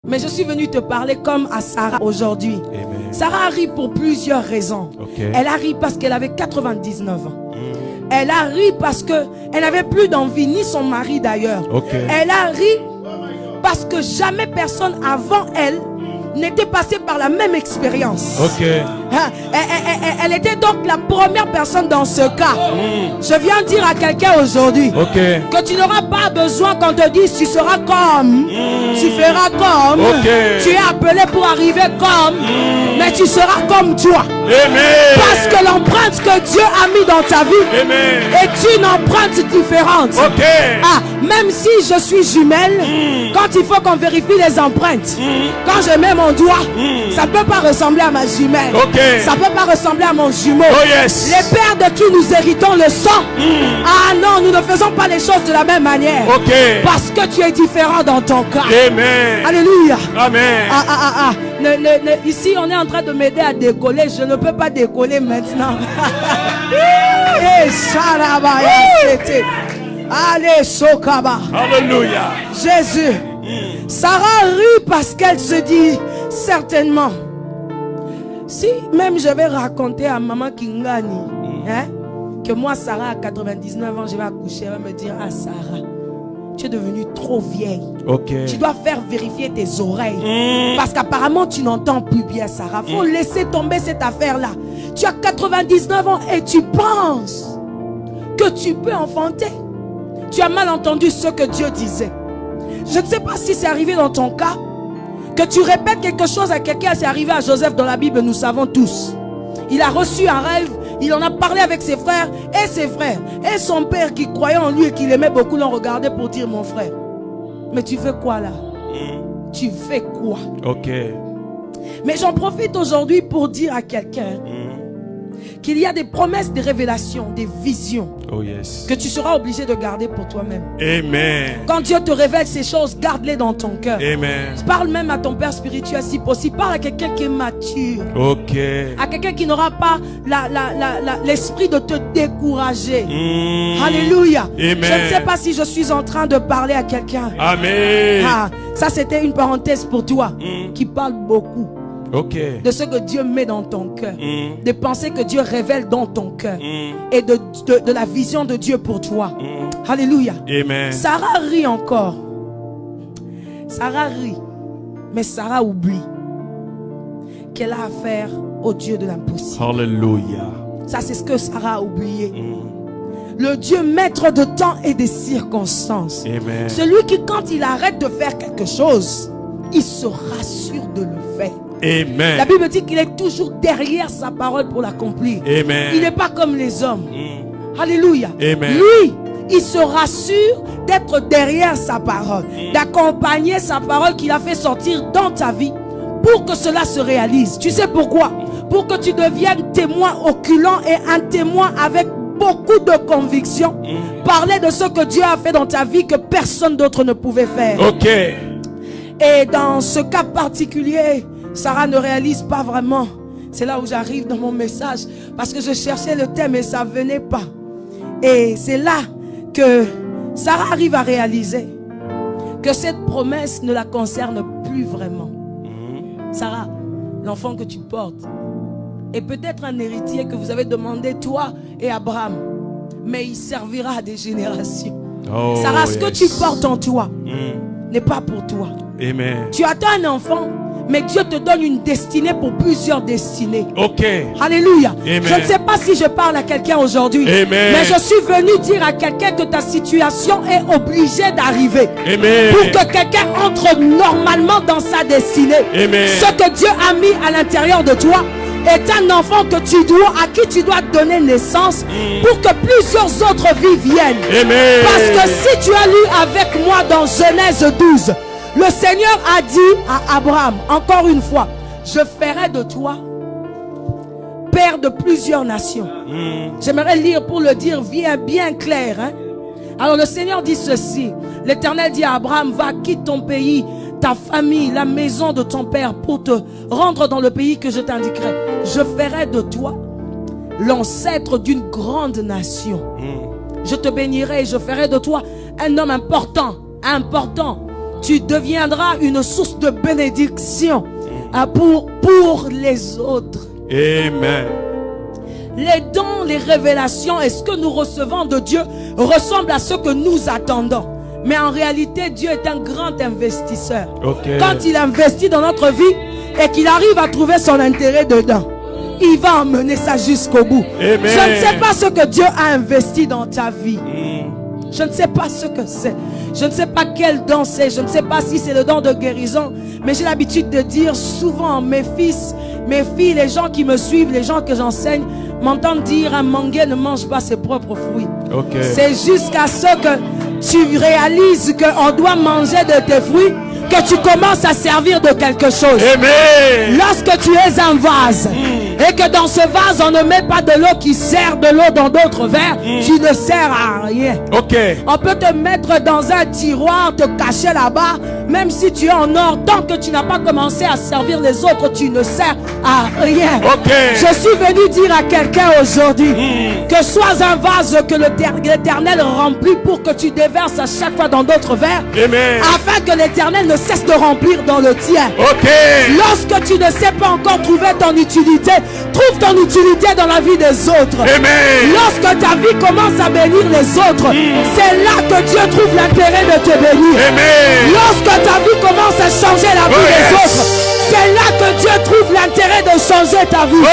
Mais je suis venu te parler comme à Sarah aujourd'hui. Sarah rit pour plusieurs raisons. Elle a ri parce qu'elle avait 99 ans. Elle a ri parce qu'elle n'avait plus d'envie, ni son mari d'ailleurs. Elle a ri parce que jamais personne avant elle n'était passé par la même expérience. Elle était donc la première personne dans ce cas. Je viens dire à quelqu'un aujourd'hui que tu n'auras pas besoin qu'on te dise tu seras comme, tu feras comme, tu es appelé pour arriver comme, mais tu seras comme toi. Parce que l'empreinte que Dieu a mis dans ta vie est une empreinte différente. Même si je suis jumelle, quand il faut qu'on vérifie les empreintes, quand je mets mon doigt, ça ne peut pas ressembler à ma jumelle. Ça ne peut pas ressembler à mon jumeau. Les pères de qui nous héritons le sang. Ah non, nous ne faisons pas les choses de la même manière. Parce que tu es différent dans ton cas. Alléluia. Ici, on est en train de m'aider à décoller. Je ne peux pas décoller maintenant. Allez, Sokaba. Alléluia. Jésus. Sarah rit parce qu'elle se dit certainement, si même je vais raconter à maman Kingani que moi Sarah à 99 ans je vais accoucher, elle va me dire: ah Sarah, tu es devenue trop vieille. Tu dois faire vérifier tes oreilles. Parce qu'apparemment tu n'entends plus bien, Sarah. Faut laisser tomber cette affaire-là. Tu as 99 ans et tu penses que tu peux enfanter. Tu as mal entendu ce que Dieu disait. Je ne sais pas si c'est arrivé dans ton cas, que tu répètes quelque chose à quelqu'un. C'est arrivé à Joseph dans la Bible, nous savons tous. Il a reçu un rêve, il en a parlé avec ses frères, et son père qui croyait en lui et qui l'aimait beaucoup l'ont regardé pour dire: mon frère, mais tu fais quoi là? Tu fais quoi? Mais j'en profite aujourd'hui pour dire à quelqu'un qu'il y a des promesses, des révélations, des visions que tu seras obligé de garder pour toi-même. Quand Dieu te révèle ces choses, garde-les dans ton cœur. Parle même à ton père spirituel si possible. Parle à quelqu'un qui est mature. À quelqu'un qui n'aura pas l'esprit de te décourager. Alléluia. Je ne sais pas si je suis en train de parler à quelqu'un. Ça c'était une parenthèse pour toi qui parle beaucoup. De ce que Dieu met dans ton cœur, des pensées que Dieu révèle dans ton cœur, et de la vision de Dieu pour toi. Alléluia. Sarah rit encore. Sarah rit, mais Sarah oublie qu'elle a affaire au Dieu de l'impossible. Alléluia. Ça c'est ce que Sarah a oublié. Le Dieu maître de temps et des circonstances. Celui qui, quand il arrête de faire quelque chose, il se rassure de le faire. La Bible dit qu'il est toujours derrière sa parole pour l'accomplir. Il n'est pas comme les hommes. Alléluia. Lui, il se rassure d'être derrière sa parole, d'accompagner sa parole qu'il a fait sortir dans ta vie pour que cela se réalise. Tu sais pourquoi? Pour que tu deviennes témoin oculant et un témoin avec beaucoup de conviction. Parler de ce que Dieu a fait dans ta vie que personne d'autre ne pouvait faire. Et dans ce cas particulier, Sarah ne réalise pas vraiment. C'est là où j'arrive dans mon message, parce que je cherchais le thème et ça ne venait pas. Et c'est là que Sarah arrive à réaliser que cette promesse ne la concerne plus vraiment. Sarah, l'enfant que tu portes est peut-être un héritier que vous avez demandé toi et Abraham, mais il servira à des générations. Sarah, ce que tu portes en toi n'est pas pour toi. Tu attends un enfant, mais Dieu te donne une destinée pour plusieurs destinées. Alléluia. Je ne sais pas si je parle à quelqu'un aujourd'hui, mais je suis venu dire à quelqu'un que ta situation est obligée d'arriver pour que quelqu'un entre normalement dans sa destinée. Ce que Dieu a mis à l'intérieur de toi est un enfant que à qui tu dois donner naissance pour que plusieurs autres vies viennent. Parce que si tu as lu avec moi dans Genèse 12, le Seigneur a dit à Abraham, encore une fois, je ferai de toi père de plusieurs nations. J'aimerais lire pour le dire bien clair. Alors le Seigneur dit ceci. L'Éternel dit à Abraham: va, quitte ton pays, ta famille, la maison de ton père pour te rendre dans le pays que je t'indiquerai. Je ferai de toi l'ancêtre d'une grande nation. Je te bénirai et je ferai de toi un homme important. tu deviendras une source de bénédiction pour les autres. Amen. Les dons, les révélations et ce que nous recevons de Dieu ressemblent à ce que nous attendons. Mais en réalité, Dieu est un grand investisseur. Quand il investit dans notre vie et qu'il arrive à trouver son intérêt dedans, il va emmener ça jusqu'au bout. Amen. Je ne sais pas ce que Dieu a investi dans ta vie. Je ne sais pas ce que c'est. Je ne sais pas quel don c'est. Je ne sais pas si c'est le don de guérison. Mais j'ai l'habitude de dire souvent, mes fils, mes filles, les gens qui me suivent, les gens que j'enseigne, m'entendent dire un manguier ne mange pas ses propres fruits. C'est jusqu'à ce que tu réalises qu'on doit manger de tes fruits que tu commences à servir de quelque chose. Amen. Lorsque tu es un vase et que dans ce vase on ne met pas de l'eau qui sert de l'eau dans d'autres verres, tu ne sers à rien. On peut te mettre dans un tiroir, te cacher là-bas, même si tu es en or, tant que tu n'as pas commencé à servir les autres, tu ne sers à rien. Je suis venu dire à quelqu'un aujourd'hui que sois un vase que l'Éternel remplit pour que tu déverses à chaque fois dans d'autres verres. Amen. Afin que l'Éternel ne cesse de remplir dans le tien. Lorsque tu ne sais pas encore trouver ton utilité, trouve ton utilité dans la vie des autres. Amen. Lorsque ta vie commence à bénir les autres, c'est là que Dieu trouve l'intérêt de te bénir. Amen. Lorsque ta vie commence à changer la vie des autres, c'est là que Dieu trouve l'intérêt de changer ta vie.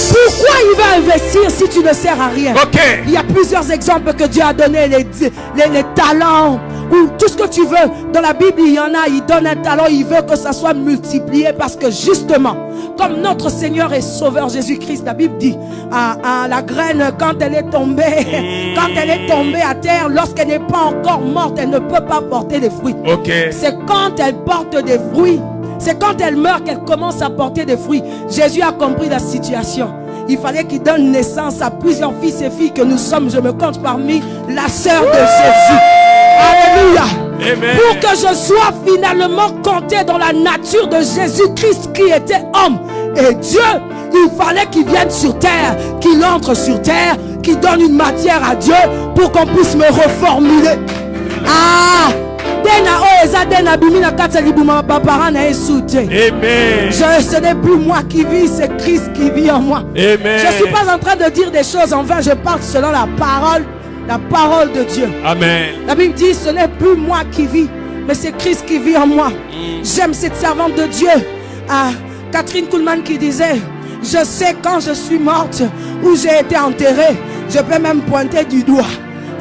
Pourquoi il va investir si tu ne sers à rien? Il y a plusieurs exemples que Dieu a donné, les talents ou tout ce que tu veux. Dans la Bible, il y en a, il donne un talent, il veut que ça soit multiplié parce que justement, comme notre Seigneur et Sauveur Jésus-Christ, la Bible dit, la graine, quand elle est tombée à terre, lorsqu'elle n'est pas encore morte, elle ne peut pas porter des fruits. C'est quand elle porte des fruits, c'est quand elle meurt qu'elle commence à porter des fruits. Jésus a compris la situation. Il fallait qu'il donne naissance à plusieurs fils et filles que nous sommes. Je me compte parmi la sœur de Jésus. Alléluia. Amen. Pour que je sois finalement compté dans la nature de Jésus-Christ qui était homme et Dieu, il fallait qu'il vienne sur terre, qu'il entre sur terre, qu'il donne une matière à Dieu pour qu'on puisse me reformuler. Amen. Ce n'est plus moi qui vis, c'est Christ qui vit en moi. Amen. Je ne suis pas en train de dire des choses en vain, je parle selon la parole de Dieu. Amen. La Bible dit, ce n'est plus moi qui vis, mais c'est Christ qui vit en moi. J'aime cette servante de Dieu, Catherine Kuhlman, qui disait, je sais quand je suis morte, où j'ai été enterrée, je peux même pointer du doigt.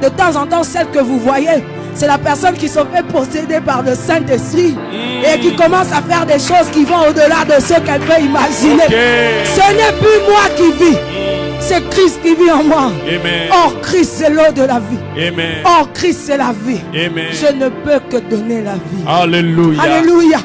De temps en temps, celle que vous voyez, c'est la personne qui se fait posséder par le Saint-Esprit et qui commence à faire des choses qui vont au-delà de ce qu'elle peut imaginer. Ce n'est plus moi qui vis, c'est Christ qui vit en moi. Amen. Or Christ c'est l'eau de la vie. Amen. Or Christ c'est la vie. Amen. Je ne peux que donner la vie. Alléluia. Alléluia.